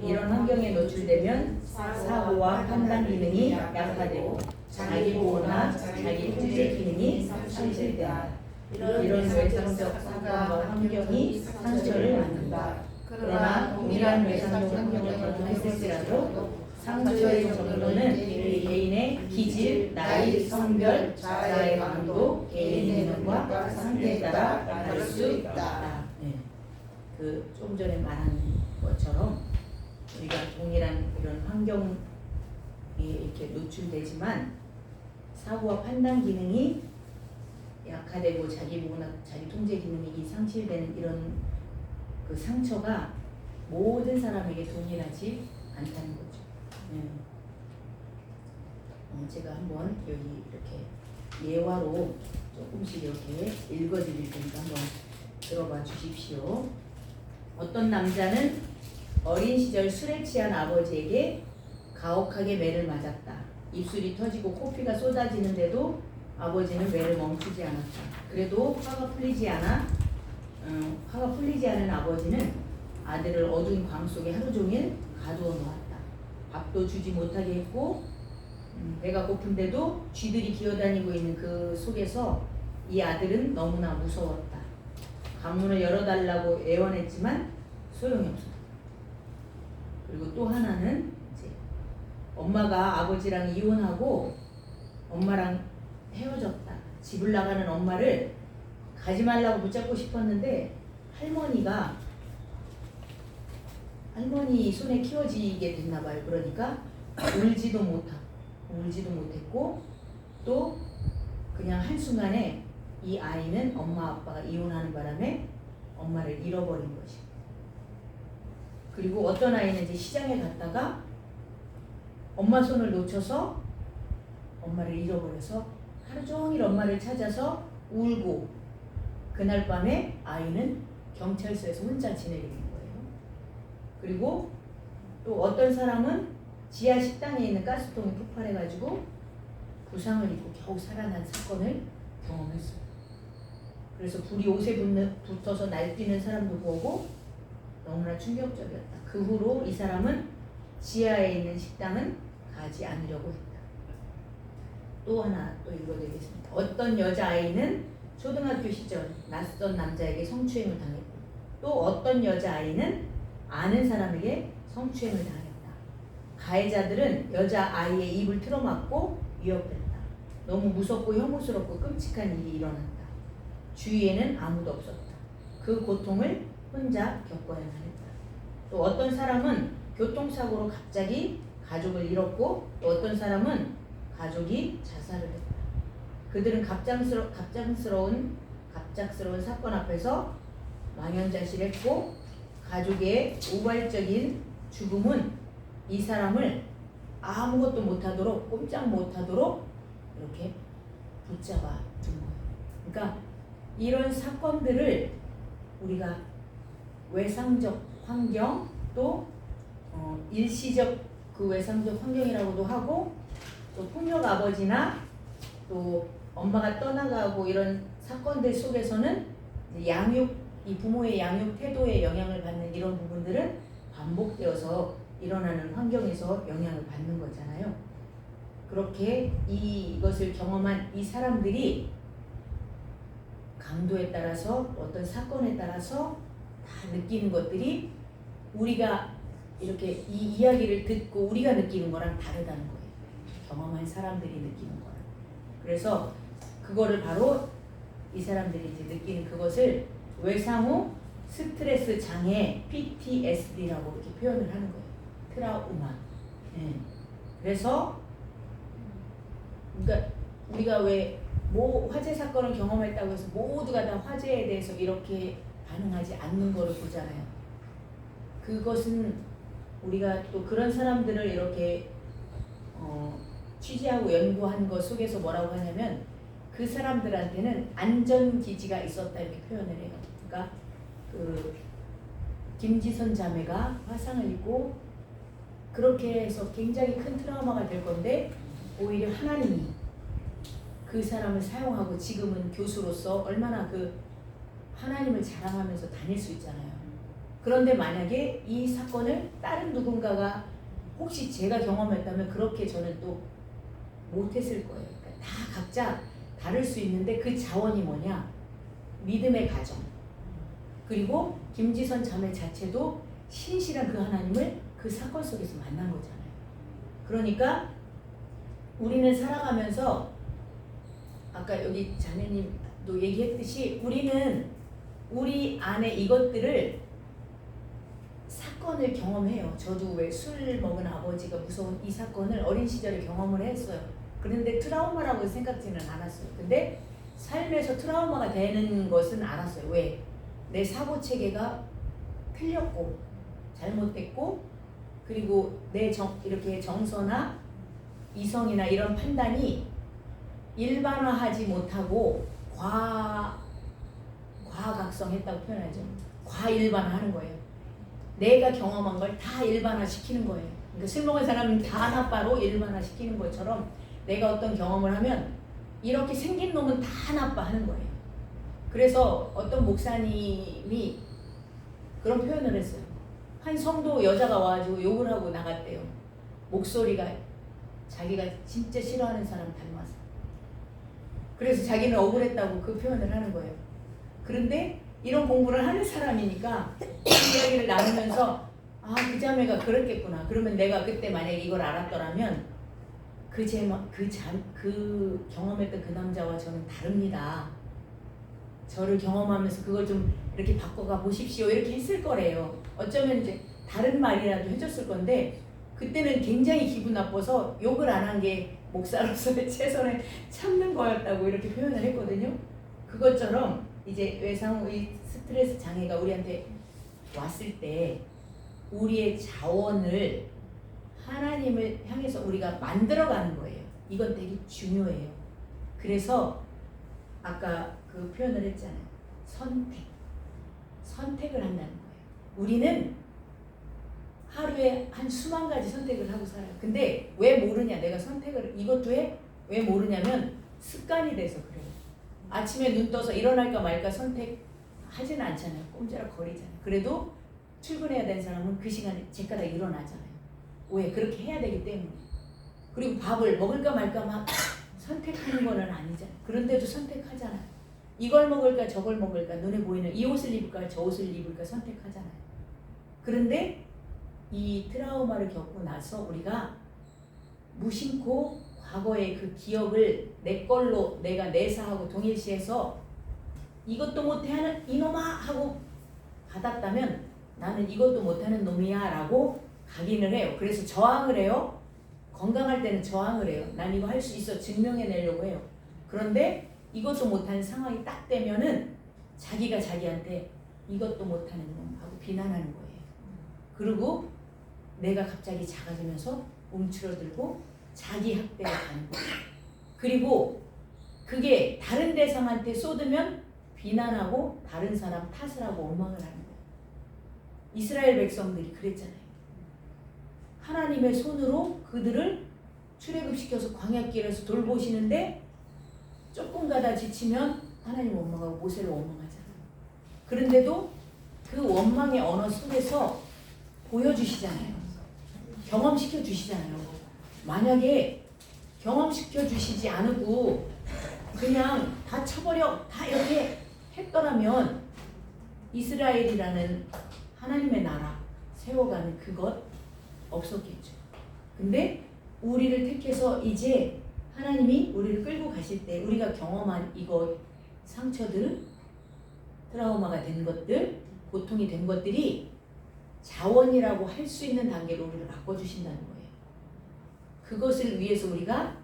이런 환경에 노출되면 사고와 판단 기능이 약화되고 자기 보호나 자기 통제 기능이 상실된다. 이런 외상적 사고와 환경이 상처를 만든다. 그러나 동일한 외상적 환경을 경험했을지라도 상처의 정도는 개인의 기질, 나이, 성별, 자아의 강도, 개인의 기능과 상태에 따라 다를 수 있다. 네. 좀 전에 말한 것처럼 우리가 동일한 이런 환경에 이렇게 노출되지만 사고와 판단 기능이 약화되고 자기 보호나 자기 통제 기능이 상실되는 이런 그 상처가 모든 사람에게 동일하지 않다는 거죠. 제가 한번 여기 이렇게 예화로 조금씩 이렇게 읽어드릴 테니까 한번 들어봐 주십시오. 어떤 남자는 어린 시절 술에 취한 아버지에게 가혹하게 매를 맞았다. 입술이 터지고 코피가 쏟아지는데도 아버지는 매를 멈추지 않았다. 그래도 화가 풀리지 않은 아버지는 아들을 어두운 광 속에 하루 종일 가두어 놓았다. 밥도 주지 못하게 했고 배가 고픈데도 쥐들이 기어다니고 있는 그 속에서 이 아들은 너무나 무서웠다. 관문을 열어달라고 애원했지만 소용이 없었다. 그리고 또 하나는 이제 엄마가 아버지랑 이혼하고 엄마랑 헤어졌다. 집을 나가는 엄마를 가지 말라고 붙잡고 싶었는데 할머니 손에 키워지게 됐나 봐요. 그러니까 울지도 못했고 또 그냥 한순간에 이 아이는 엄마 아빠가 이혼하는 바람에 엄마를 잃어버린 것이. 그리고 어떤 아이는 이제 시장에 갔다가 엄마 손을 놓쳐서 엄마를 잃어버려서 하루 종일 엄마를 찾아서 울고 그날 밤에 아이는 경찰서에서 혼자 지내게 된 거예요. 그리고 또 어떤 사람은 지하 식당에 있는 가스통이 폭발해가지고 부상을 입고 겨우 살아난 사건을 경험했어요. 그래서 불이 옷에 붙어서 날뛰는 사람도 보고 너무나 충격적이었다. 그 후로 이 사람은 지하에 있는 식당은 가지 않으려고 했다. 또 하나 또 읽어드리겠습니다. 어떤 여자아이는 초등학교 시절 낯선 남자에게 성추행을 당했고 또 어떤 여자아이는 아는 사람에게 성추행을 당했다. 가해자들은 여자아이의 입을 틀어막고 위협했다. 너무 무섭고 혐오스럽고 끔찍한 일이 일어났다. 주위에는 아무도 없었다. 그 고통을 혼자 겪어야만 했다. 또 어떤 사람은 교통사고로 갑자기 가족을 잃었고 또 어떤 사람은 가족이 자살을 했다. 그들은 갑작스러운 사건 앞에서 망연자실했고 가족의 우발적인 죽음은 이 사람을 아무것도 못하도록 꼼짝 못하도록 이렇게 붙잡아 둔 거예요. 그러니까 이런 사건들을 우리가 외상적 환경 또 일시적 그 외상적 환경이라고도 하고 또 폭력 아버지나 또 엄마가 떠나가고 이런 사건들 속에서는 이 부모의 양육 태도에 영향을 받는 이런 부분들은 반복되어서 일어나는 환경에서 영향을 받는 거잖아요. 그렇게 이것을 경험한 이 사람들이 강도에 따라서 어떤 사건에 따라서 다 느끼는 것들이 우리가 이렇게 이 이야기를 듣고 우리가 느끼는 거랑 다르다는 거예요. 경험한 사람들이 느끼는 거랑. 그래서 그거를 바로 이 사람들이 이제 느끼는 그것을 외상후 스트레스 장애 PTSD라고 이렇게 표현을 하는 거예요. 트라우마. 네. 그래서 그러니까 우리가 왜 화재 사건을 경험했다고 해서 모두가 다 화재에 대해서 이렇게 반응하지 않는 거를 보잖아요. 그것은 우리가 또 그런 사람들을 이렇게 취재하고 연구한 것 속에서 뭐라고 하냐면 그 사람들한테는 안전기지가 있었다 이렇게 표현을 해요. 그러니까 그 김지선 자매가 화상을 입고 그렇게 해서 굉장히 큰 트라우마가 될 건데 오히려 하나님이 그 사람을 사용하고 지금은 교수로서 얼마나 그 하나님을 자랑하면서 다닐 수 있잖아요. 그런데 만약에 이 사건을 다른 누군가가 혹시 제가 경험했다면 그렇게 저는 또 못했을 거예요. 그러니까 다 각자 다를 수 있는데 그 자원이 뭐냐? 믿음의 가정. 그리고 김지선 자매 자체도 신실한 그 하나님을 그 사건 속에서 만난 거잖아요. 그러니까 우리는 살아가면서 아까 여기 자매님도 얘기했듯이 우리는 우리 안에 이것들을 사건을 경험해요. 저도 왜 술 먹은 아버지가 무서운 이 사건을 어린 시절에 경험을 했어요. 그런데 트라우마라고 생각지는 않았어요. 근데 삶에서 트라우마가 되는 것은 알았어요. 왜? 내 사고 체계가 틀렸고 잘못됐고 그리고 내 이렇게 정서나 이성이나 이런 판단이 일반화하지 못하고 과각성했다고 표현하죠. 과일반화하는 거예요. 내가 경험한 걸 다 일반화시키는 거예요. 그러니까 술 먹은 사람은 다 나빠로 일반화시키는 것처럼 내가 어떤 경험을 하면 이렇게 생긴 놈은 다 나빠 하는 거예요. 그래서 어떤 목사님이 그런 표현을 했어요. 한 성도 여자가 와가지고 욕을 하고 나갔대요. 목소리가 자기가 진짜 싫어하는 사람 닮아서. 그래서 자기는 억울했다고 그 표현을 하는 거예요. 그런데 이런 공부를 하는 사람이니까 그 이야기를 나누면서 그 자매가 그랬겠구나. 그러면 내가 그때 만약에 이걸 알았더라면 그 경험했던 그 남자와 저는 다릅니다. 저를 경험하면서 그걸 좀 이렇게 바꿔가 보십시오. 이렇게 했을 거래요. 어쩌면 이제 다른 말이라도 해줬을 건데 그때는 굉장히 기분 나빠서 욕을 안 한 게 목사로서의 최선을 참는 거였다고 이렇게 표현을 했거든요. 그것처럼 이제 외상후의 스트레스 장애가 우리한테 왔을 때 우리의 자원을 하나님을 향해서 우리가 만들어가는 거예요. 이건 되게 중요해요. 그래서 아까 그 표현을 했잖아요. 선택을 한다는 거예요. 우리는 하루에 한 수만 가지 선택을 하고 살아요. 근데 왜 모르냐? 내가 선택을 이것도 왜 모르냐면 습관이 돼서 그래요. 아침에 눈 떠서 일어날까 말까 선택하지는 않잖아요. 꼼지락 거리잖아요. 그래도 출근해야 되는 사람은 그 시간에 제까다 일어나잖아요. 왜? 그렇게 해야 되기 때문에. 그리고 밥을 먹을까 말까 막 선택하는 거는 아니잖아요. 그런데도 선택하잖아요. 이걸 먹을까 저걸 먹을까 눈에 보이는 이 옷을 입을까 저 옷을 입을까 선택하잖아요. 그런데 이 트라우마를 겪고 나서 우리가 무심코 과거의 그 기억을 내 걸로 내가 내사하고 동일시해서 이것도 못해 하는 이놈아 하고 받았다면 나는 이것도 못하는 놈이야 라고 각인을 해요. 그래서 저항을 해요. 건강할 때는 저항을 해요. 난 이거 할 수 있어 증명해내려고 해요. 그런데 이것도 못하는 상황이 딱 되면은 자기가 자기한테 이것도 못하는 놈 하고 비난하는 거예요. 그리고 내가 갑자기 작아지면서 움츠러들고 자기 학대를 하는 거예요. 그리고 그게 다른 대상한테 쏟으면 비난하고 다른 사람 탓을 하고 원망을 하는 거예요. 이스라엘 백성들이 그랬잖아요. 하나님의 손으로 그들을 출애굽시켜서 광야길에서 돌보시는데 조금 가다 지치면 하나님 원망하고 모세를 원망하잖아요. 그런데도 그 원망의 언어 속에서 보여주시잖아요. 경험시켜 주시잖아요. 만약에 경험시켜 주시지 않고 그냥 다 쳐버려 다 이렇게 했더라면 이스라엘이라는 하나님의 나라 세워가는 그것 없었겠죠. 근데 우리를 택해서 이제 하나님이 우리를 끌고 가실 때 우리가 경험한 이거 상처들, 트라우마가 된 것들, 고통이 된 것들이 자원이라고 할 수 있는 단계로 우리를 바꿔주신다는 거예요. 그것을 위해서 우리가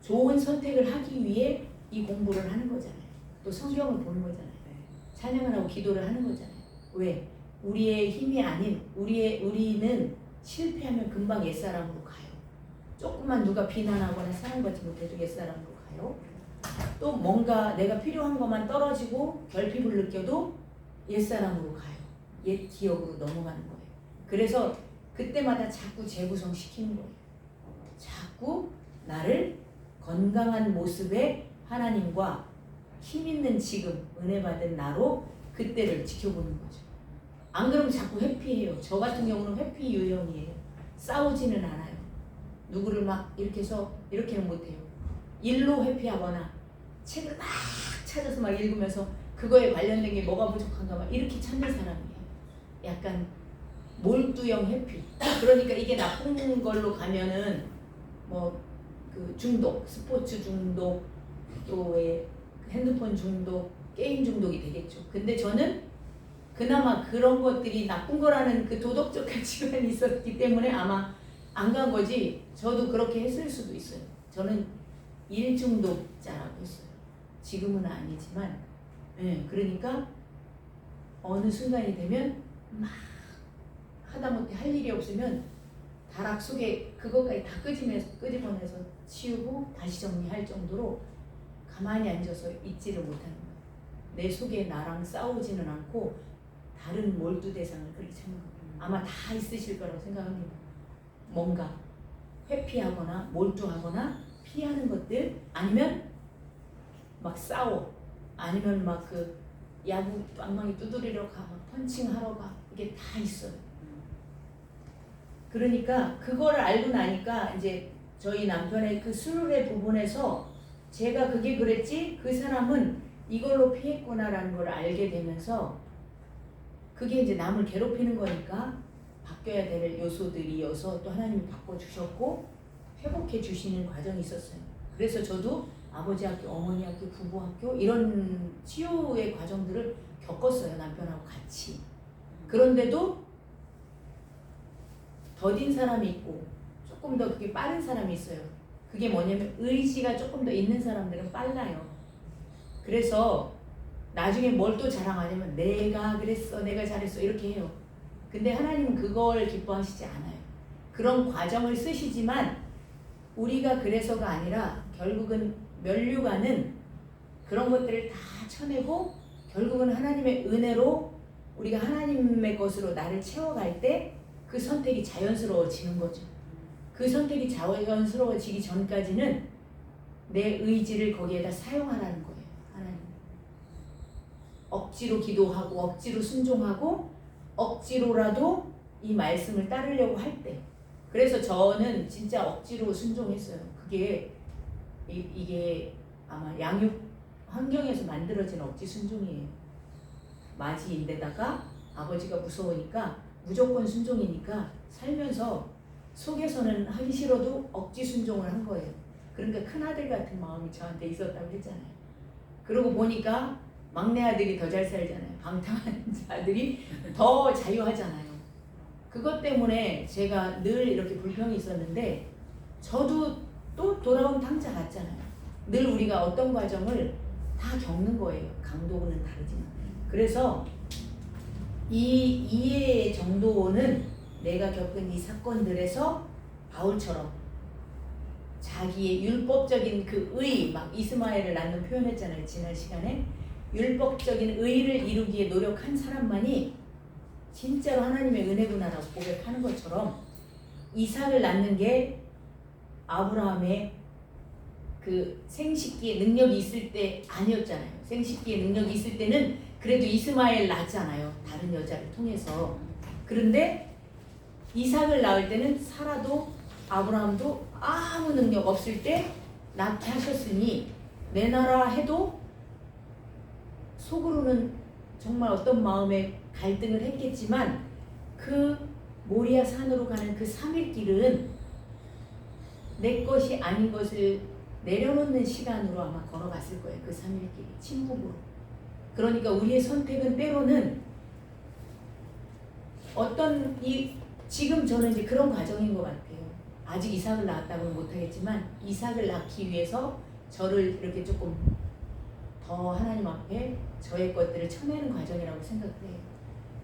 좋은 선택을 하기 위해 이 공부를 하는 거잖아요. 또 성경을 보는 거잖아요. 찬양을 하고 기도를 하는 거잖아요. 왜? 우리의 힘이 아닌 우리는 실패하면 금방 옛사람으로 가요. 조금만 누가 비난하거나 사랑받지 못해도 옛사람으로 가요. 또 뭔가 내가 필요한 것만 떨어지고 결핍을 느껴도 옛사람으로 가요. 옛 기억으로 넘어가는 거예요. 그래서 그때마다 자꾸 재구성시키는 거예요. 자꾸 나를 건강한 모습의 하나님과 힘있는 지금 은혜 받은 나로 그때를 지켜보는 거죠. 안 그러면 자꾸 회피해요. 저 같은 경우는 회피 유형이에요. 싸우지는 않아요. 누구를 막 이렇게 해서 이렇게는 못해요. 일로 회피하거나 책을 막 찾아서 막 읽으면서 그거에 관련된 게 뭐가 부족한가 막 이렇게 찾는 사람이에요. 약간 몰두형 회피. 그러니까 이게 나쁜 걸로 가면은 뭐 그 중독, 스포츠 중독, 또 왜 핸드폰 중독, 게임 중독이 되겠죠. 근데 저는 그나마 그런 것들이 나쁜 거라는 그 도덕적 가치관이 있었기 때문에 아마 안 간 거지. 저도 그렇게 했을 수도 있어요. 저는 일 중독자라고 했어요. 지금은 아니지만, 그러니까 어느 순간이 되면 막 하다못해 할 일이 없으면 다락 속에 그것까지 다 끄집어내서 치우고 다시 정리할 정도로 가만히 앉아서 있지를 못하는 거예요. 내 속에 나랑 싸우지는 않고 다른 몰두 대상을 그렇게 찾는 거예요. 아마 다 있으실 거라고 생각합니다. 뭔가 회피하거나 몰두하거나 피하는 것들, 아니면 막 싸워, 아니면 막 그 야구 엉망이 두드리러 가, 막 펀칭하러 가, 이게 다 있어요. 그러니까 그거를 알고 나니까 이제 저희 남편의 그 술의 부분에서 제가 그게 그랬지, 그 사람은 이걸로 피했구나라는 걸 알게 되면서 그게 이제 남을 괴롭히는 거니까 바뀌어야 될 요소들이어서 또 하나님이 바꿔주셨고 회복해 주시는 과정이 있었어요. 그래서 저도 아버지 학교, 어머니 학교, 부부 학교 이런 치유의 과정들을 겪었어요. 남편하고 같이. 그런데도 더딘 사람이 있고 조금 더 그게 빠른 사람이 있어요. 그게 뭐냐면 의지가 조금 더 있는 사람들은 빨라요. 그래서 나중에 뭘 또 자랑하냐면 내가 그랬어, 내가 잘했어 이렇게 해요. 근데 하나님은 그걸 기뻐하시지 않아요. 그런 과정을 쓰시지만 우리가 그래서가 아니라 결국은 면류관은 그런 것들을 다 쳐내고 결국은 하나님의 은혜로 우리가 하나님의 것으로 나를 채워갈 때 그 선택이 자연스러워지는 거죠. 그 선택이 자연스러워지기 전까지는 내 의지를 거기에다 사용하라는 거예요. 하나님. 억지로 기도하고 억지로 순종하고 억지로라도 이 말씀을 따르려고 할 때. 그래서 저는 진짜 억지로 순종했어요. 그게 이게 아마 양육 환경에서 만들어진 억지 순종이에요. 맞이인데다가 아버지가 무서우니까 무조건 순종이니까 살면서 속에서는 하기 싫어도 억지 순종을 한 거예요. 그러니까 큰아들 같은 마음이 저한테 있었다고 했잖아요. 그러고 보니까 막내 아들이 더 잘 살잖아요. 방탕한 아들이 더 자유하잖아요. 그것 때문에 제가 늘 이렇게 불평이 있었는데 저도 또 돌아온 탕자 같잖아요. 늘 우리가 어떤 과정을 다 겪는 거예요. 강도는 다르지만. 그래서 이 이해 정도는 내가 겪은 이 사건들에서 바울처럼 자기의 율법적인 그 의, 막 이스마엘을 낳는 표현했잖아요. 지난 시간에 율법적인 의를 이루기에 노력한 사람만이 진짜로 하나님의 은혜구나라고 고백하는 것처럼 이삭을 낳는 게 아브라함의 그 생식기의 능력이 있을 때 아니었잖아요. 생식기의 능력이 있을 때는 그래도 이스마엘 낳잖아요. 다른 여자를 통해서. 그런데 이삭을 낳을 때는 사라도 아브라함도 아무 능력 없을 때 낳게 하셨으니 내놔라 해도 속으로는 정말 어떤 마음에 갈등을 했겠지만 그 모리아 산으로 가는 그 3일 길은 내 것이 아닌 것을 내려놓는 시간으로 아마 걸어갔을 거예요. 그 3일 길이 침묵으로. 그러니까 우리의 선택은 때로는 어떤 지금 저는 이제 그런 과정인 것 같아요. 아직 이삭을 낳았다고는 못하겠지만 이삭을 낳기 위해서 저를 이렇게 조금 더 하나님 앞에 저의 것들을 쳐내는 과정이라고 생각해요.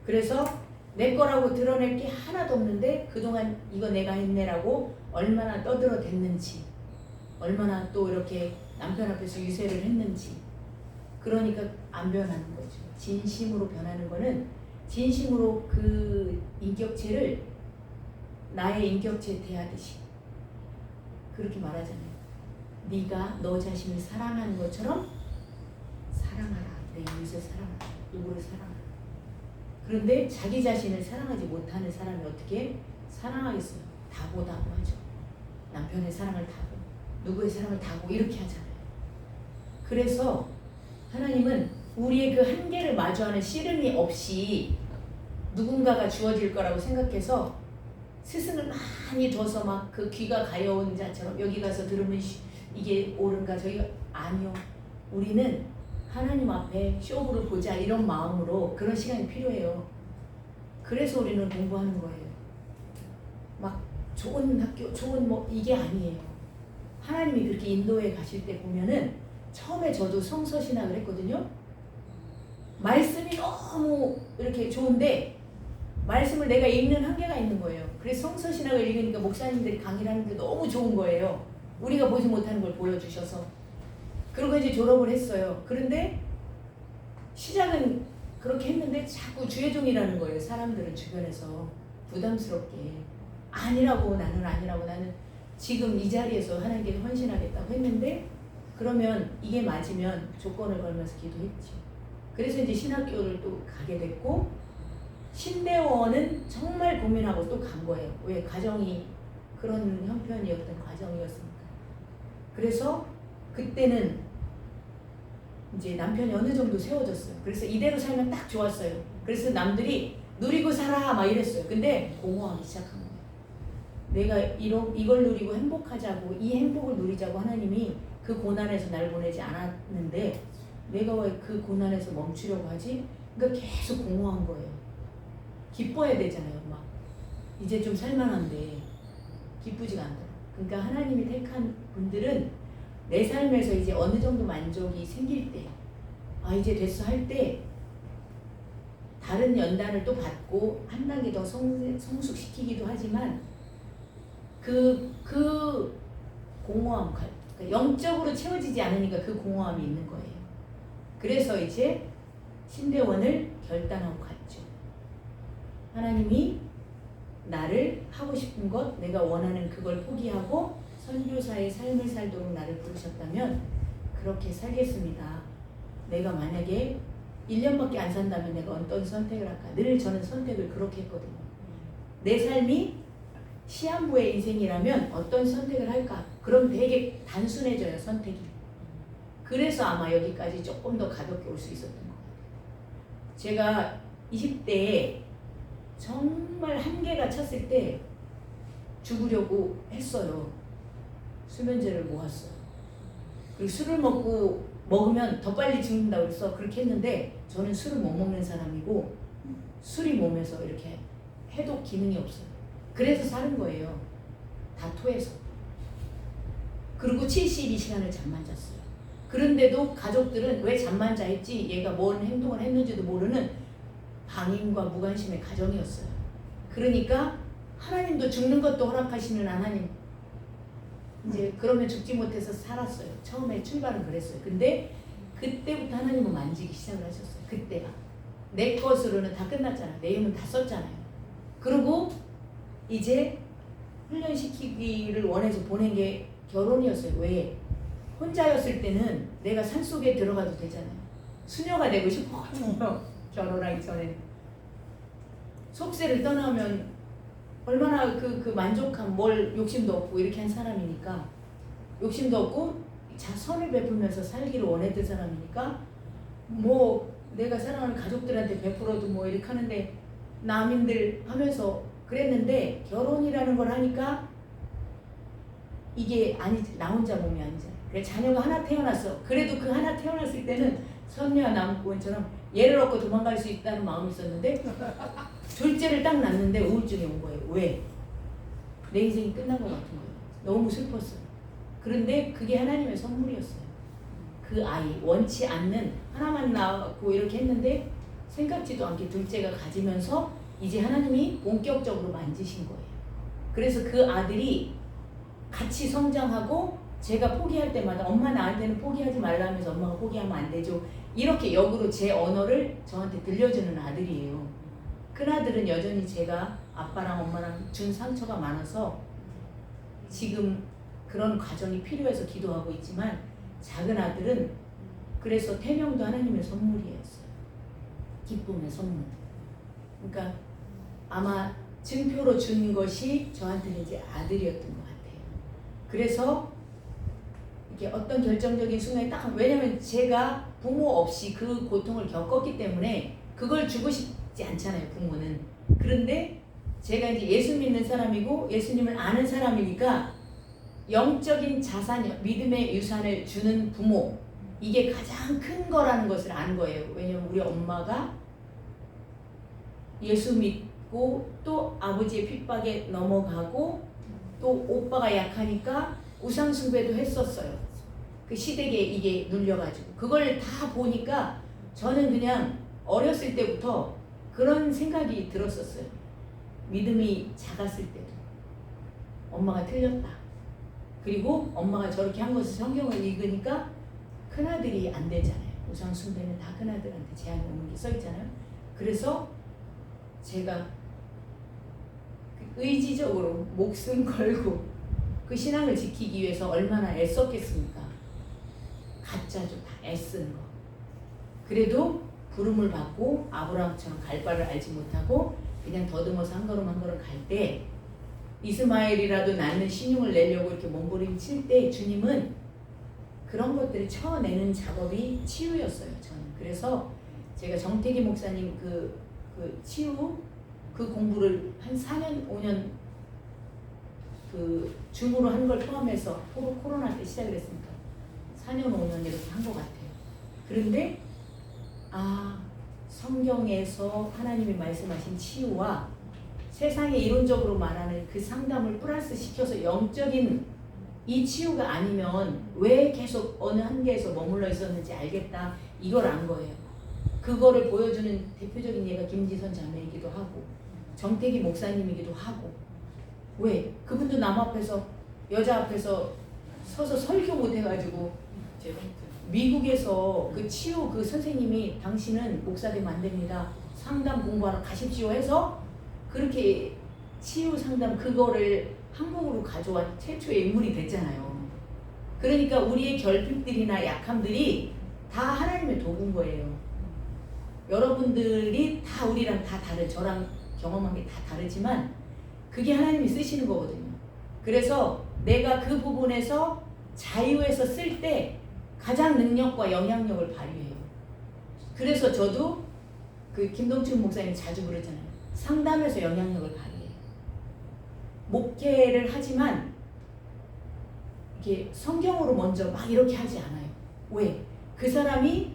그래서 내 거라고 드러낼 게 하나도 없는데 그동안 이거 내가 했네라고 얼마나 떠들어댔는지, 얼마나 또 이렇게 남편 앞에서 유세를 했는지. 그러니까 안 변하는 거죠. 진심으로 변하는 거는 진심으로 그 인격체를 나의 인격체 대하듯이 그렇게 말하잖아요. 네가 너 자신을 사랑하는 것처럼 사랑하라. 내 이웃을 사랑하라. 누구를 사랑하라. 그런데 자기 자신을 사랑하지 못하는 사람이 어떻게 사랑하겠어요? 다보다고 하죠. 남편의 사랑을 다고, 누구의 사랑을 다고 이렇게 하잖아요. 그래서 하나님은 우리의 그 한계를 마주하는 씨름이 없이 누군가가 주어질 거라고 생각해서 스승을 많이 둬서 막 그 귀가 가여운 자처럼 여기 가서 들으면 이게 옳은가 저기가 아니요. 우리는 하나님 앞에 쇼부를 보자 이런 마음으로 그런 시간이 필요해요. 그래서 우리는 공부하는 거예요. 막 좋은 학교, 좋은 뭐 이게 아니에요. 하나님이 그렇게 인도에 가실 때 보면은 처음에 저도 성서신학을 했거든요. 말씀이 너무 이렇게 좋은데 말씀을 내가 읽는 한계가 있는 거예요. 그래서 성서신학을 읽으니까 목사님들이 강의를 하는데 너무 좋은 거예요. 우리가 보지 못하는 걸 보여주셔서. 그러고 이제 졸업을 했어요. 그런데 시작은 그렇게 했는데 자꾸 주의종이라는 거예요. 사람들은 주변에서 부담스럽게 아니라고 나는 지금 이 자리에서 하나님께 헌신하겠다고 했는데 그러면 이게 맞으면 조건을 걸면서 기도했죠. 그래서 이제 신학교를 또 가게 됐고 신대원은 정말 고민하고 또 간 거예요. 왜? 가정이 그런 형편이었던 과정이었으니까. 그래서 그때는 이제 남편이 어느 정도 세워졌어요. 그래서 이대로 살면 딱 좋았어요. 그래서 남들이 누리고 살아 막 이랬어요. 근데 공허하기 시작한 거예요. 내가 이걸 누리고 행복하자고 이 행복을 누리자고 하나님이 그 고난에서 날 보내지 않았는데 내가 왜 그 고난에서 멈추려고 하지? 그러니까 계속 공허한 거예요. 기뻐야 되잖아요. 막 이제 좀 살만한데 기쁘지가 않더라고요. 그러니까 하나님이 택한 분들은 내 삶에서 이제 어느 정도 만족이 생길 때, 아 이제 됐어 할 때 다른 연단을 또 받고 한 단계 더 성숙시키기도 하지만 그 공허함, 그러니까 영적으로 채워지지 않으니까 그 공허함이 있는 거예요. 그래서 이제 신대원을 결단하고 갔죠. 하나님이 나를 하고 싶은 것, 내가 원하는 그걸 포기하고 선교사의 삶을 살도록 나를 부르셨다면 그렇게 살겠습니다. 내가 만약에 1년밖에 안 산다면 내가 어떤 선택을 할까? 늘 저는 선택을 그렇게 했거든요. 내 삶이 시한부의 인생이라면 어떤 선택을 할까? 그럼 되게 단순해져요, 선택이. 그래서 아마 여기까지 조금 더 가볍게 올 수 있었던 것 같아요. 제가 20대에 정말 한계가 찼을 때 죽으려고 했어요. 수면제를 모았어요. 그리고 술을 먹으면 더 빨리 죽는다고 해서 그렇게 했는데 저는 술을 못 먹는 사람이고 술이 몸에서 이렇게 해독 기능이 없어요. 그래서 사는 거예요. 다 토해서. 그리고 72시간을 잠만 잤어요. 그런데도 가족들은 왜 잠만 자 했지? 얘가 뭔 행동을 했는지도 모르는 방임과 무관심의 가정이었어요. 그러니까 하나님도 죽는 것도 허락하시는 하나님. 이제 그러면 죽지 못해서 살았어요. 처음에 출발은 그랬어요. 근데 그때부터 하나님은 만지기 시작을 하셨어요. 그때가. 내 것으로는 다 끝났잖아요. 내 힘은 다 썼잖아요. 그리고 이제 훈련시키기를 원해서 보낸 게 결혼이었어요. 왜? 혼자였을 때는 내가 산속에 들어가도 되잖아요. 수녀가 되고 싶었거든요. 결혼하기 전에. 속세를 떠나면 얼마나 그 만족함, 뭘 욕심도 없고 이렇게 한 사람이니까 욕심도 없고 선을 베풀면서 살기를 원했던 사람이니까 뭐 내가 사랑하는 가족들한테 베풀어도 뭐 이렇게 하는데 남인들 하면서 그랬는데 결혼이라는 걸 하니까 이게 아니지. 나 혼자 몸이 아니잖아. 그래 자녀가 하나 태어났어. 그래도 그 하나 태어났을 때는 선녀와 남구원처럼 얘를 얻고 도망갈 수 있다는 마음이 있었는데 둘째를 딱 낳는데 우울증이 온 거예요. 왜? 내 인생이 끝난 것 같은 거예요. 너무 슬펐어요. 그런데 그게 하나님의 선물이었어요. 그 아이 원치 않는 하나만 낳고 이렇게 했는데 생각지도 않게 둘째가 가지면서 이제 하나님이 본격적으로 만지신 거예요. 그래서 그 아들이 같이 성장하고 제가 포기할 때마다 엄마 나한테는 포기하지 말라면서 엄마가 포기하면 안 되죠. 이렇게 역으로 제 언어를 저한테 들려주는 아들이에요. 큰 아들은 여전히 제가 아빠랑 엄마랑 준 상처가 많아서 지금 그런 과정이 필요해서 기도하고 있지만 작은 아들은 그래서 태명도 하나님의 선물이었어요. 기쁨의 선물. 그러니까 아마 증표로 준 것이 저한테는 이제 아들이었던 것 같아요. 그래서 이게 어떤 결정적인 순간에 딱, 왜냐면 제가 부모 없이 그 고통을 겪었기 때문에 그걸 주고 싶지 않잖아요, 부모는. 그런데 제가 이제 예수 믿는 사람이고 예수님을 아는 사람이니까 영적인 자산, 믿음의 유산을 주는 부모, 이게 가장 큰 거라는 것을 아는 거예요. 왜냐면 우리 엄마가 예수 믿고 또 아버지의 핍박에 넘어가고 또 오빠가 약하니까 우상숭배도 했었어요. 그 시댁에 이게 눌려가지고 그걸 다 보니까 저는 그냥 어렸을 때부터 그런 생각이 들었었어요. 믿음이 작았을 때도 엄마가 틀렸다. 그리고 엄마가 저렇게 한 것을 성경을 읽으니까 큰아들이 안 되잖아요. 우상숭배는 다 큰아들한테 제한이 오는 게 써있잖아요. 그래서 제가 의지적으로 목숨 걸고 그 신앙을 지키기 위해서 얼마나 애썼겠습니까? 가짜죠, 다 애쓰는 거. 그래도 부름을 받고 아브라함처럼 갈 바를 알지 못하고 그냥 더듬어서 한 걸음 한 걸음 갈 때, 이스마엘이라도 낳는 신용을 내려고 이렇게 몸부림칠 때 주님은 그런 것들을 쳐내는 작업이 치유였어요, 저는. 그래서 제가 정태기 목사님 그 치유 그 공부를 한 4년 5년 그 줌으로 한 걸 포함해서 코로나 때 시작을 했으니까 4년 5년 이렇게 한 것 같아요. 그런데 성경에서 하나님이 말씀하신 치유와 세상에 이론적으로 말하는 그 상담을 플러스 시켜서 영적인 이 치유가 아니면 왜 계속 어느 한계에서 머물러 있었는지 알겠다, 이걸 안 거예요. 그거를 보여주는 대표적인 예가 김지선 자매이기도 하고 정태기 목사님이기도 하고. 왜? 그분도 남 앞에서, 여자 앞에서 서서 설교 못 해가지고 미국에서 그 치유 그 선생님이 당신은 목사 되면 안 됩니다, 상담 공부하러 가십시오 해서 그렇게 치유 상담 그거를 한국으로 가져온 최초의 인물이 됐잖아요. 그러니까 우리의 결핍들이나 약함들이 다 하나님의 도구인 거예요. 여러분들이 다 우리랑 다 다른, 저랑 경험한 게 다 다르지만 그게 하나님이 쓰시는 거거든요. 그래서 내가 그 부분에서 자유해서 쓸 때 가장 능력과 영향력을 발휘해요. 그래서 저도 그 김동춘 목사님 자주 그러잖아요. 상담에서 영향력을 발휘해요. 목회를 하지만 이게 성경으로 먼저 막 이렇게 하지 않아요. 왜? 그 사람이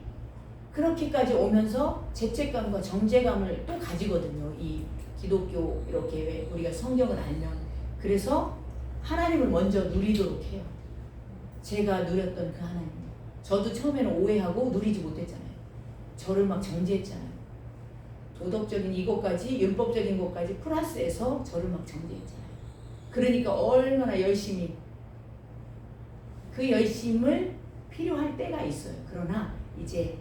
그렇게까지 오면서 죄책감과 정죄감을 또 가지거든요. 이 기독교 이렇게 왜 우리가 성경을 알면. 그래서 하나님을 먼저 누리도록 해요. 제가 누렸던 그 하나님. 저도 처음에는 오해하고 누리지 못했잖아요. 저를 막 정죄했잖아요. 도덕적인 이것까지, 율법적인 것까지 플러스해서 저를 막 정죄했잖아요. 그러니까 얼마나 열심히, 그 열심을 필요할 때가 있어요. 그러나 이제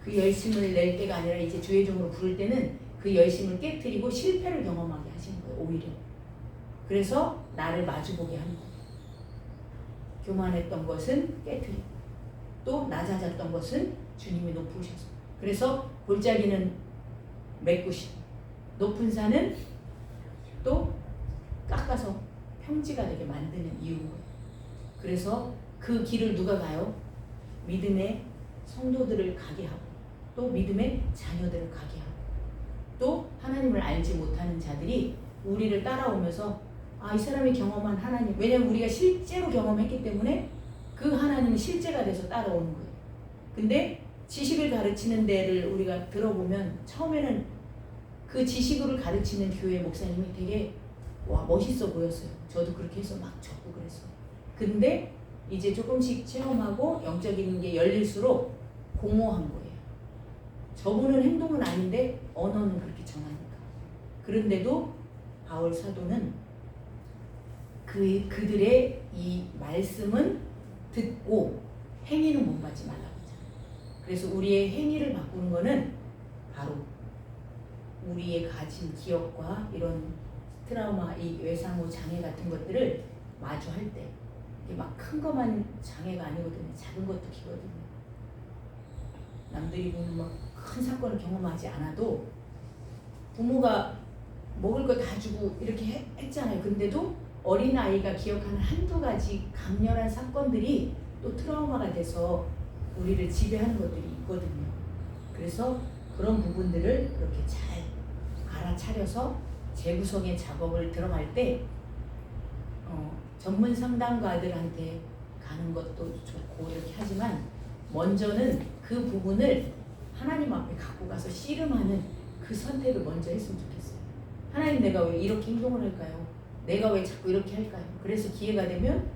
그 열심을 낼 때가 아니라 이제 주의 종으로 부를 때는 그 열심을 깨트리고 실패를 경험하게 하시는 거예요, 오히려. 그래서 나를 마주보게 하는 거예요. 교만했던 것은 깨트리고 또 낮아졌던 것은 주님이 높으셔서, 그래서 골짜기는 메꾸시고 높은 산은 또 깎아서 평지가 되게 만드는 이유인 거예요. 그래서 그 길을 누가 가요? 믿음의 성도들을 가게 하고 또 믿음의 자녀들을 가게 하고 또 하나님을 알지 못하는 자들이 우리를 따라오면서 이 사람이 경험한 하나님, 왜냐면 우리가 실제로 경험했기 때문에 그 하나님은 실제가 돼서 따라오는 거예요. 근데 지식을 가르치는 데를 우리가 들어보면 처음에는 그 지식을 가르치는 교회 목사님이 되게 멋있어 보였어요. 저도 그렇게 해서 막 적고 그랬어요. 근데 이제 조금씩 체험하고 영적인 게 열릴수록 공허한 거예요. 저분은 행동은 아닌데 언어는 그렇게 전하니까. 그런데도 바울 사도는 그들의 이 말씀은 듣고 행위는 본받지 말라고 하잖아요. 그래서 우리의 행위를 바꾸는 거는 바로 우리의 가진 기억과 이런 트라우마, 이 외상후 장애 같은 것들을 마주할 때, 이게 막 큰 것만 장애가 아니거든요. 작은 것도 기거든요. 남들이 보는 막 큰 사건을 경험하지 않아도 부모가 먹을 거 다 주고 이렇게 했잖아요. 근데도 어린아이가 기억하는 한두 가지 강렬한 사건들이 또 트라우마가 돼서 우리를 지배하는 것들이 있거든요. 그래서 그런 부분들을 이렇게 잘 알아차려서 재구성의 작업을 들어갈 때 전문 상담가들한테 가는 것도 좋고 이렇게 하지만 먼저는 그 부분을 하나님 앞에 갖고 가서 씨름하는 그 선택을 먼저 했으면 좋겠어요. 하나님, 내가 왜 이렇게 행동을 할까요? 내가 왜 자꾸 이렇게 할까요? 그래서 기회가 되면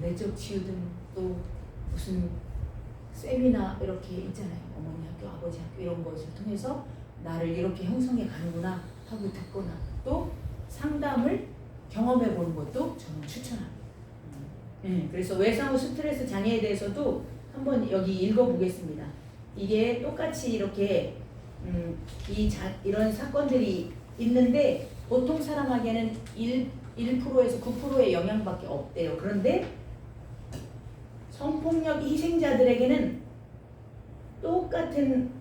내적 치유든 또 무슨 세미나 이렇게 있잖아요. 어머니 학교, 아버지 학교 이런 것을 통해서 나를 이렇게 형성해 가는구나 하고 듣거나 또 상담을 경험해 보는 것도 저는 추천합니다. 그래서 외상후 스트레스 장애에 대해서도 한번 여기 읽어보겠습니다. 이게 똑같이 이렇게 이런 사건들이 있는데 보통 사람에게는 1%에서 9%의 영향밖에 없대요. 그런데 성폭력 희생자들에게는 똑같은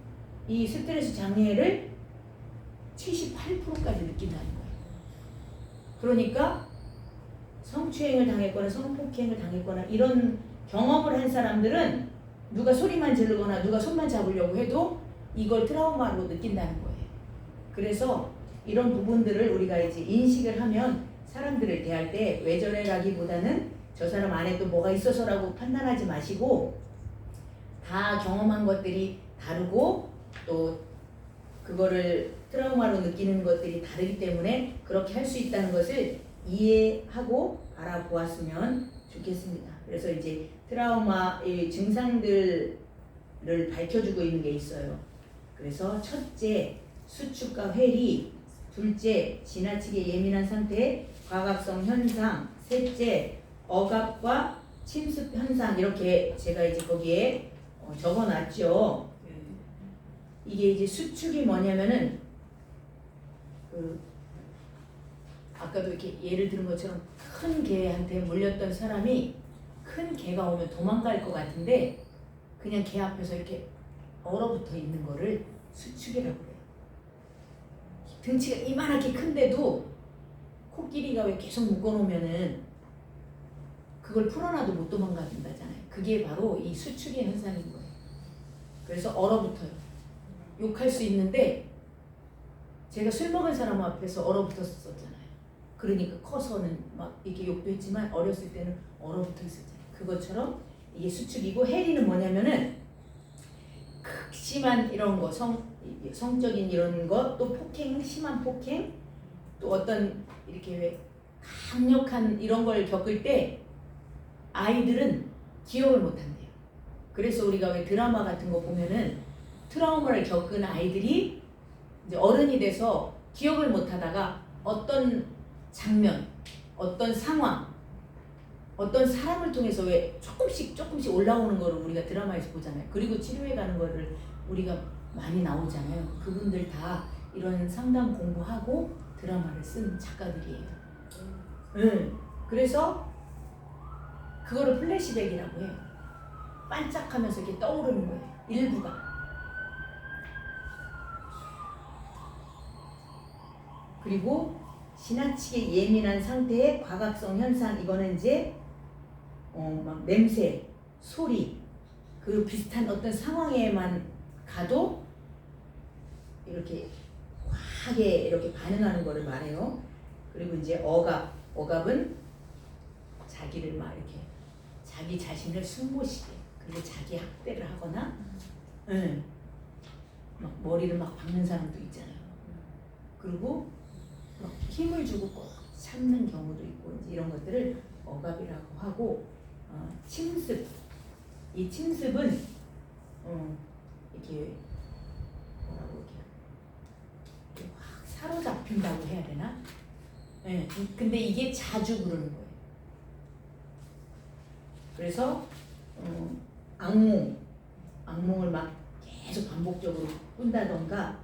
이 스트레스 장애를 78%까지 느낀다는 거예요. 그러니까 성추행을 당했거나 성폭행을 당했거나 이런 경험을 한 사람들은 누가 소리만 지르거나 누가 손만 잡으려고 해도 이걸 트라우마로 느낀다는 거예요. 그래서 이런 부분들을 우리가 이제 인식을 하면 사람들을 대할 때 왜 저래라기보다는 저 사람 안에 또 뭐가 있어서라고 판단하지 마시고 다 경험한 것들이 다르고 또 그거를 트라우마로 느끼는 것들이 다르기 때문에 그렇게 할 수 있다는 것을 이해하고 알아보았으면 좋겠습니다. 그래서 이제 트라우마의 증상들을 밝혀주고 있는 게 있어요. 그래서 첫째, 수축과 회리. 둘째, 지나치게 예민한 상태의 과각성 현상. 셋째, 억압과 침습 현상. 이렇게 제가 이제 거기에 적어놨죠. 이게 이제 수축이 뭐냐면은 아까도 이렇게 예를 들은 것처럼 큰 개한테 물렸던 사람이 큰 개가 오면 도망갈 것 같은데 그냥 개 앞에서 이렇게 얼어붙어 있는 거를 수축이라고 해요. 등치가 이만하게 큰데도 코끼리가 왜 계속 묶어놓으면은 그걸 풀어놔도 못 도망간다잖아요. 그게 바로 이 수축의 현상인 거예요. 그래서 얼어붙어요. 욕할 수 있는데 제가 술 먹은 사람 앞에서 얼어붙었었잖아요. 그러니까 커서는 막 이렇게 욕도 했지만 어렸을 때는 얼어붙어 있었잖아요. 그것처럼 이게 수축이고 해리는 뭐냐면은 극심한 이런 거, 성적인 이런 거, 또 폭행, 심한 폭행, 또 어떤 이렇게 왜 강력한 이런 걸 겪을 때 아이들은 기억을 못 한대요. 그래서 우리가 왜 드라마 같은 거 보면은 트라우마를 겪은 아이들이 이제 어른이 돼서 기억을 못 하다가 어떤 장면, 어떤 상황, 어떤 사람을 통해서 왜 조금씩 올라오는 거를 우리가 드라마에서 보잖아요. 그리고 치료해 가는 거를 우리가 많이 나오잖아요. 그분들 다 이런 상담 공부하고 드라마를 쓴 작가들이에요. 그래서 그거를 플래시백이라고 해요. 반짝하면서 이렇게 떠오르는 거예요. 일부가. 그리고 지나치게 예민한 상태의 과각성 현상, 이거는 이제 막 냄새, 소리, 그 비슷한 어떤 상황에만 가도 이렇게 과하게 이렇게 반응하는 거를 말해요. 그리고 이제 억압은 자기를 막 이렇게 자기 자신을 숨모시게, 그리고 자기 학대를 하거나, 막 머리를 막 박는 사람도 있잖아요. 그리고 막 힘을 주고 꼭 참는 경우도 있고, 이제 이런 것들을 억압이라고 하고, 침습. 이 침습은 이렇게 뭐라고 이렇게 확 사로잡힌다고 해야 되나? 근데 이게 자주 그러는 거예요. 그래서 악몽을 막 계속 반복적으로 꾼다던가,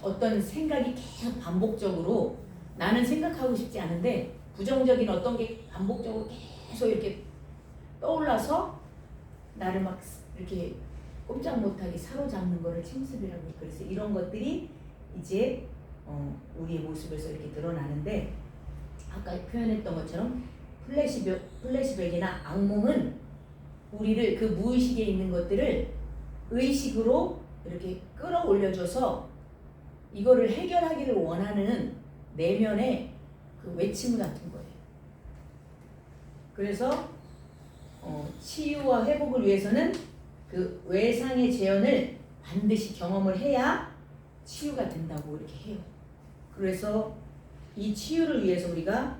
어떤 생각이 계속 반복적으로, 나는 생각하고 싶지 않은데 부정적인 어떤 게 반복적으로 계속 이렇게 떠올라서 나를 막 이렇게 꼼짝 못하게 사로잡는 거를 침습이라고 해요. 그래서 이런 것들이 이제 우리의 모습에서 이렇게 드러나는데, 아까 표현했던 것처럼 플래시백이나 악몽은 우리를 그 무의식에 있는 것들을 의식으로 이렇게 끌어올려줘서 이거를 해결하기를 원하는 내면의 그 외침 같은 거예요. 그래서 치유와 회복을 위해서는 그 외상의 재현을 반드시 경험을 해야 치유가 된다고 이렇게 해요. 그래서 이 치유를 위해서 우리가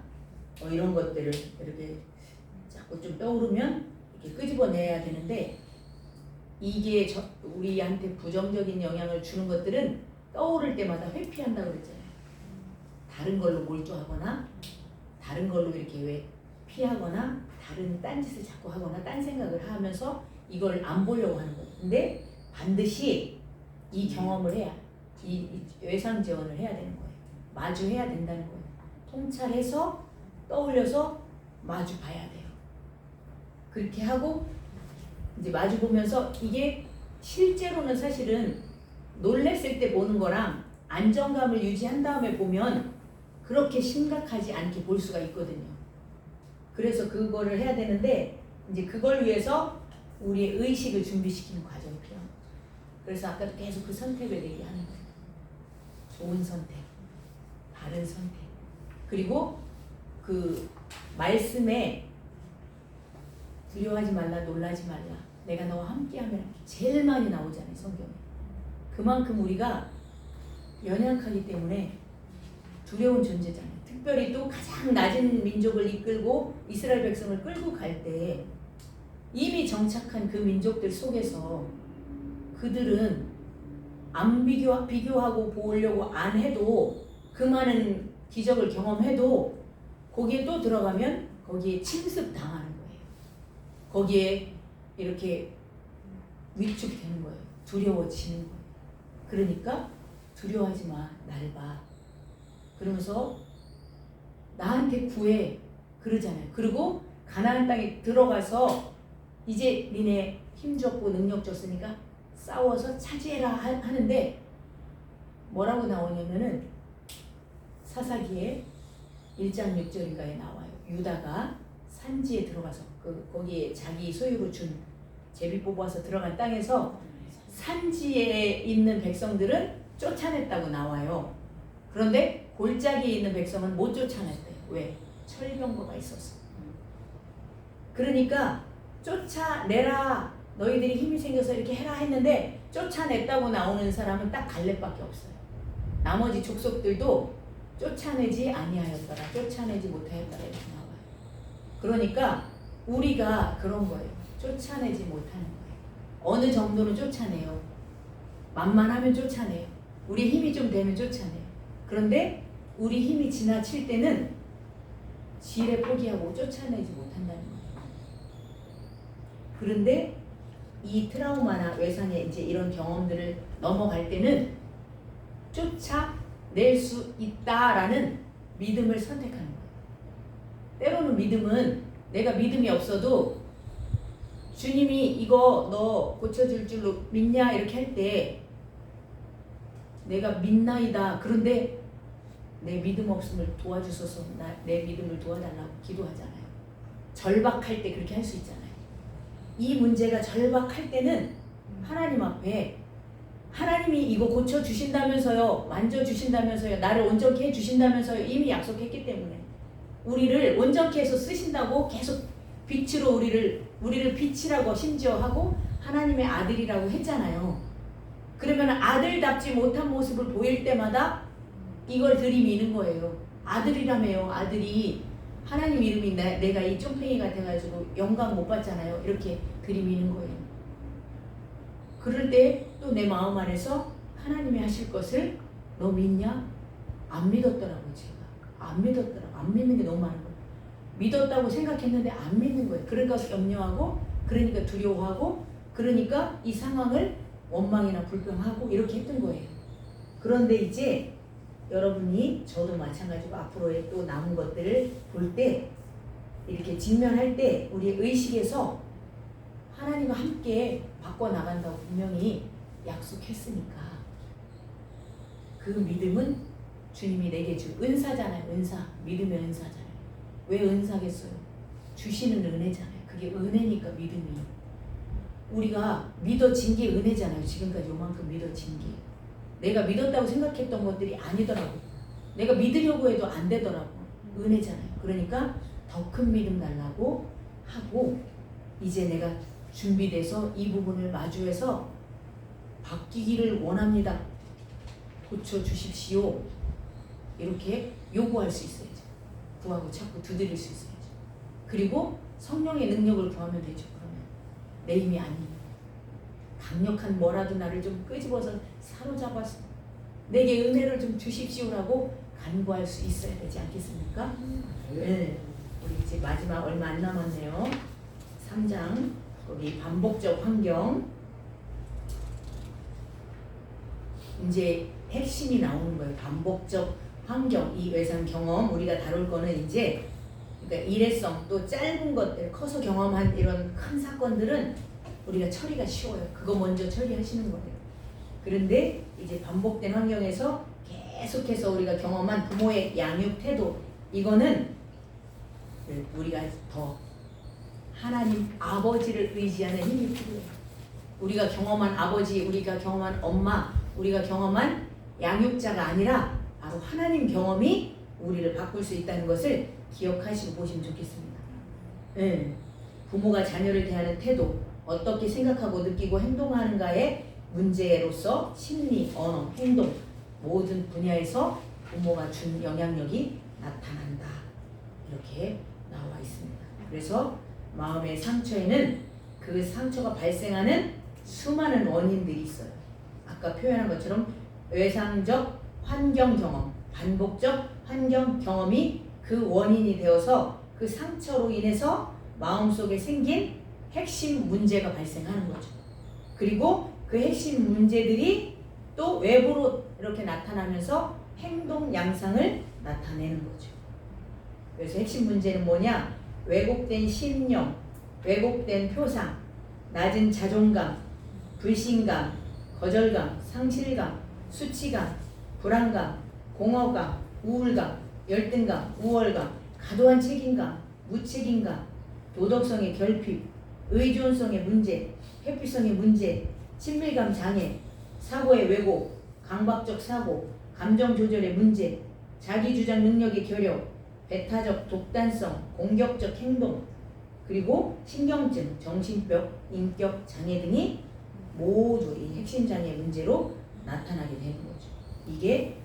이런 것들을 이렇게 자꾸 좀 떠오르면 이렇게 끄집어내야 되는데, 이게 우리한테 부정적인 영향을 주는 것들은 떠오를 때마다 회피한다고 그랬잖아요. 다른 걸로 몰두하거나 다른 걸로 이렇게 왜 피하거나 다른 딴짓을 자꾸 하거나 딴 생각을 하면서 이걸 안 보려고 하는 거예요. 근데 반드시 이 경험을 해야, 이 외상 재현을 해야 되는 거예요. 마주해야 된다는 거예요. 통찰해서 떠올려서 마주 봐야 돼요. 그렇게 하고 이제 마주 보면서, 이게 실제로는 사실은 놀랬을 때 보는 거랑 안정감을 유지한 다음에 보면 그렇게 심각하지 않게 볼 수가 있거든요. 그래서 그거를 해야 되는데, 이제 그걸 위해서 우리의 의식을 준비시키는 과정이 필요한 거죠. 그래서 아까도 계속 그 선택을 얘기하는 거예요. 좋은 선택, 바른 선택. 그리고 그 말씀에 두려워하지 말라, 놀라지 말라, 내가 너와 함께하면 제일 많이 나오잖아요, 성경에. 그만큼 우리가 연약하기 때문에 두려운 존재잖아요. 특별히 또 가장 낮은 민족을 이끌고 이스라엘 백성을 끌고 갈 때 이미 정착한 그 민족들 속에서 그들은 안 비교하고 보려고 안 해도, 그 많은 기적을 경험해도 거기에 또 들어가면 거기에 침습 당하는 거예요. 거기에 이렇게 위축되는 거예요. 두려워지는 거예요. 그러니까 두려워하지 마, 날 봐. 그러면서 나한테 구해 그러잖아요. 그리고 가나안 땅에 들어가서 이제 니네 힘 줬고 능력 줬으니까 싸워서 차지해라 하는데, 뭐라고 나오냐면은 사사기에 1장 6절인가에 나와요. 유다가 산지에 들어가서 거기에 자기 소유로 준 제비 뽑아서 들어간 땅에서 산지에 있는 백성들은 쫓아냈다고 나와요. 그런데 골짜기에 있는 백성은 못 쫓아냈대요. 왜? 철병거가 있어서. 그러니까 쫓아내라, 너희들이 힘이 생겨서 이렇게 해라 했는데 쫓아냈다고 나오는 사람은 딱 갈렙밖에 없어요. 나머지 족속들도 쫓아내지 아니하였더라, 쫓아내지 못하였더라 이렇게 나와요. 그러니까 우리가 그런 거예요. 쫓아내지 못하는 거예요. 어느 정도는 쫓아내요. 만만하면 쫓아내요. 우리 힘이 좀 되면 쫓아내요. 그런데 우리 힘이 지나칠 때는 지레 포기하고 쫓아내지 못한다는 거예요. 그런데 이 트라우마나 외상의 이제 이런 경험들을 넘어갈 때는 쫓아낼 수 있다라는 믿음을 선택하는 거예요. 때로는 믿음은 내가 믿음이 없어도 주님이 이거 너 고쳐줄 줄로 믿냐 이렇게 할 때 내가 믿나이다. 그런데 내 믿음 없음을 도와주소서, 내 믿음을 도와달라고 기도하잖아요. 절박할 때 그렇게 할 수 있잖아요. 이 문제가 절박할 때는 하나님 앞에, 하나님이 이거 고쳐주신다면서요, 만져주신다면서요, 나를 온전케 해주신다면서요, 이미 약속했기 때문에 우리를 온전케 해서 쓰신다고 계속 빛으로 우리를 빛이라고 심지어 하고 하나님의 아들이라고 했잖아요. 그러면 아들답지 못한 모습을 보일 때마다 이걸 들이미는 거예요. 아들이라며요. 아들이 하나님 이름이 내가 이 쫌팽이 같아가지고 영광 못 받잖아요. 이렇게 들이미는 거예요. 그럴 때 또 내 마음 안에서 하나님이 하실 것을 너 믿냐? 안 믿었더라고요. 제가 안 믿었더라고요. 안 믿는 게 너무 많은 거예요. 믿었다고 생각했는데 안 믿는 거예요. 그러니까 염려하고, 그러니까 두려워하고, 그러니까 이 상황을 원망이나 불평하고 이렇게 했던 거예요. 그런데 이제 여러분이, 저도 마찬가지고 앞으로의 또 남은 것들을 볼 때, 이렇게 직면할 때 우리의 의식에서 하나님과 함께 바꿔나간다고 분명히 약속했으니까 그 믿음은 주님이 내게 줄 은사잖아요. 은사. 믿음의 은사잖아요. 왜 은사겠어요? 주시는 은혜잖아요. 그게 은혜니까 믿음이. 우리가 믿어진 게 은혜잖아요. 지금까지 요만큼 믿어진 게. 내가 믿었다고 생각했던 것들이 아니더라고. 내가 믿으려고 해도 안 되더라고. 은혜잖아요. 그러니까 더 큰 믿음 달라고 하고 이제 내가 준비돼서 이 부분을 마주해서 바뀌기를 원합니다. 고쳐주십시오. 이렇게 요구할 수 있어야죠. 구하고 찾고 두드릴 수 있어야죠. 그리고 성령의 능력을 구하면 되죠. 그러면 내 힘이 아니에요. 강력한 뭐라도 나를 좀 끄집어서 사로잡아서 내게 은혜를 좀 주십시오라고 간구할 수 있어야 되지 않겠습니까? 네. 우리 이제 마지막 얼마 안 남았네요. 3장 거기 반복적 환경. 이제 핵심이 나오는 거예요. 반복적 환경, 이 외상 경험. 우리가 다룰 거는 이제 그러니까 일회성 또 짧은 것들, 커서 경험한 이런 큰 사건들은 우리가 처리가 쉬워요. 그거 먼저 처리하시는 거예요. 그런데 이제 반복된 환경에서 계속해서 우리가 경험한 부모의 양육 태도, 이거는 우리가 더 하나님 아버지를 의지하는 힘이 필요해요. 우리가 경험한 아버지, 우리가 경험한 엄마, 우리가 경험한 양육자가 아니라 바로 하나님 경험이 우리를 바꿀 수 있다는 것을 기억하시고 보시면 좋겠습니다. 네. 부모가 자녀를 대하는 태도, 어떻게 생각하고 느끼고 행동하는가의 문제로서 심리, 언어, 행동 모든 분야에서 부모가 준 영향력이 나타난다. 이렇게 나와 있습니다. 그래서 마음의 상처에는 그 상처가 발생하는 수많은 원인들이 있어요. 아까 표현한 것처럼 외상적 환경 경험, 반복적 환경 경험이 그 원인이 되어서 그 상처로 인해서 마음속에 생긴 핵심 문제가 발생하는 거죠. 그리고 그 핵심 문제들이 또 외부로 이렇게 나타나면서 행동 양상을 나타내는 거죠. 그래서 핵심 문제는 뭐냐? 왜곡된 신념, 왜곡된 표상, 낮은 자존감, 불신감, 거절감, 상실감, 수치감, 불안감, 공허감, 우울감, 열등감, 우월감, 과도한 책임감, 무책임감, 도덕성의 결핍, 의존성의 문제, 회피성의 문제, 친밀감 장애, 사고의 왜곡, 강박적 사고, 감정 조절의 문제, 자기주장 능력의 결여, 배타적 독단성, 공격적 행동, 그리고 신경증, 정신병, 인격 장애 등이 모두 이 핵심 장애 문제로 나타나게 되는 거죠. 이게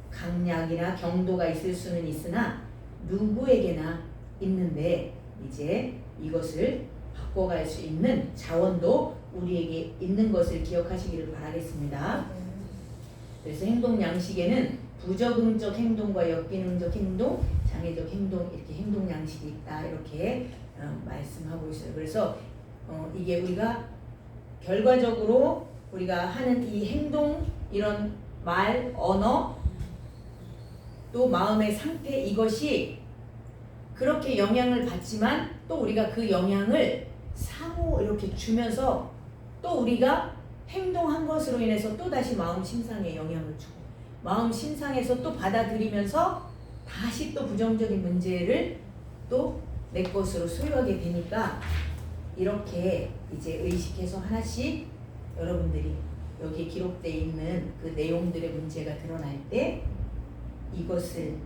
강약이나 경도가 있을 수는 있으나 누구에게나 있는데 이제 이것을 바꿔갈 수 있는 자원도 우리에게 있는 것을 기억하시기를 바라겠습니다. 그래서 행동 양식에는 부적응적 행동과 역기능적 행동, 장애적 행동 이렇게 행동 양식이 있다 이렇게 말씀하고 있어요. 그래서 이게 우리가 결과적으로 우리가 하는 이 행동 이런 말, 언어 또 마음의 상태 이것이 그렇게 영향을 받지만 또 우리가 그 영향을 상호 이렇게 주면서 또 우리가 행동한 것으로 인해서 또 다시 마음 신상에 영향을 주고 마음 신상에서 또 받아들이면서 다시 또 부정적인 문제를 또 내 것으로 소유하게 되니까 이렇게 이제 의식해서 하나씩 여러분들이 여기에 기록되어 있는 그 내용들의 문제가 드러날 때 이것을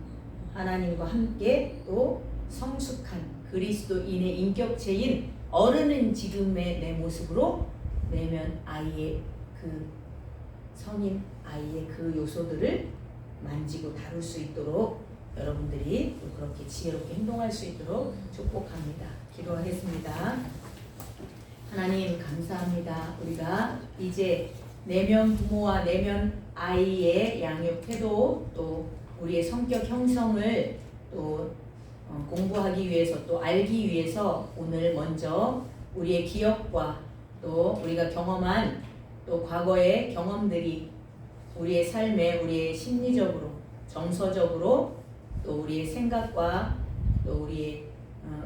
하나님과 함께 또 성숙한 그리스도인의 인격체인 어른은 지금의 내 모습으로 내면 아이의 그 성인 아이의 그 요소들을 만지고 다룰 수 있도록 여러분들이 그렇게 지혜롭게 행동할 수 있도록 축복합니다. 기도하겠습니다. 하나님 감사합니다. 우리가 이제 내면 부모와 내면 아이의 양육 태도 또 우리의 성격 형성을 또 공부하기 위해서 또 알기 위해서 오늘 먼저 우리의 기억과 또 우리가 경험한 또 과거의 경험들이 우리의 삶에 우리의 심리적으로 정서적으로 또 우리의 생각과 또 우리의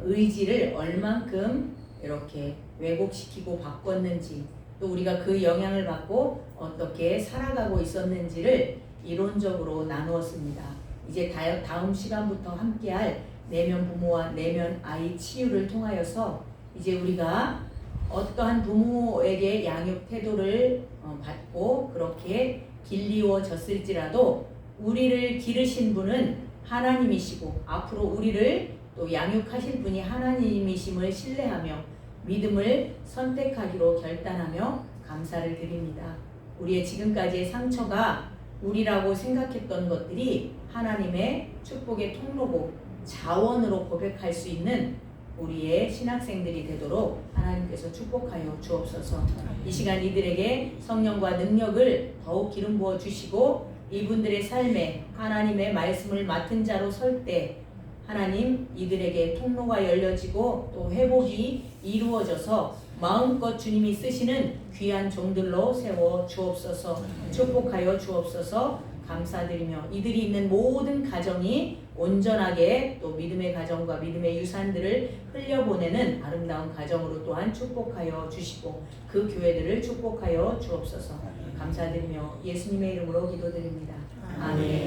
의지를 얼만큼 이렇게 왜곡시키고 바꿨는지 또 우리가 그 영향을 받고 어떻게 살아가고 있었는지를 이론적으로 나누었습니다. 이제 다음 시간부터 함께할 내면 부모와 내면 아이 치유를 통하여서 이제 우리가 어떠한 부모에게 양육 태도를 받고 그렇게 길리워졌을지라도 우리를 기르신 분은 하나님이시고 앞으로 우리를 또 양육하실 분이 하나님이심을 신뢰하며 믿음을 선택하기로 결단하며 감사를 드립니다. 우리의 지금까지의 상처가 우리라고 생각했던 것들이 하나님의 축복의 통로고 자원으로 고백할 수 있는 우리의 신학생들이 되도록 하나님께서 축복하여 주옵소서. 이 시간 이들에게 성령과 능력을 더욱 기름 부어 주시고 이분들의 삶에 하나님의 말씀을 맡은 자로 설 때 하나님 이들에게 통로가 열려지고 또 회복이 이루어져서 마음껏 주님이 쓰시는 귀한 종들로 세워 주옵소서. 축복하여 주옵소서. 감사드리며 이들이 있는 모든 가정이 온전하게 또 믿음의 가정과 믿음의 유산들을 흘려보내는 아름다운 가정으로 또한 축복하여 주시고 그 교회들을 축복하여 주옵소서. 감사드리며 예수님의 이름으로 기도드립니다. 아멘.